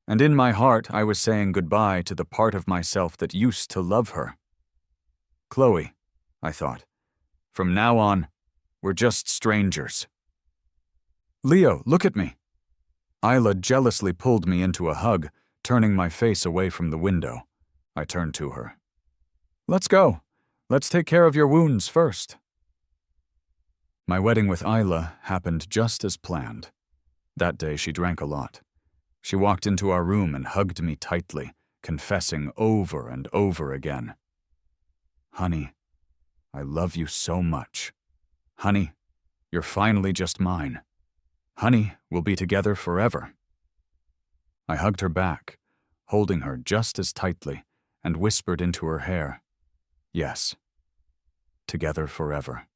and in my heart I was saying goodbye to the part of myself that used to love her. Chloe, I thought. From now on, we're just strangers. Leo, look at me. Isla jealously pulled me into a hug, turning my face away from the window. I turned to her. Let's go. Let's take care of your wounds first. My wedding with Isla happened just as planned. That day she drank a lot. She walked into our room and hugged me tightly, confessing over and over again. Honey, I love you so much. Honey, you're finally just mine. Honey, we'll be together forever. I hugged her back, holding her just as tightly, and whispered into her hair, yes, together forever.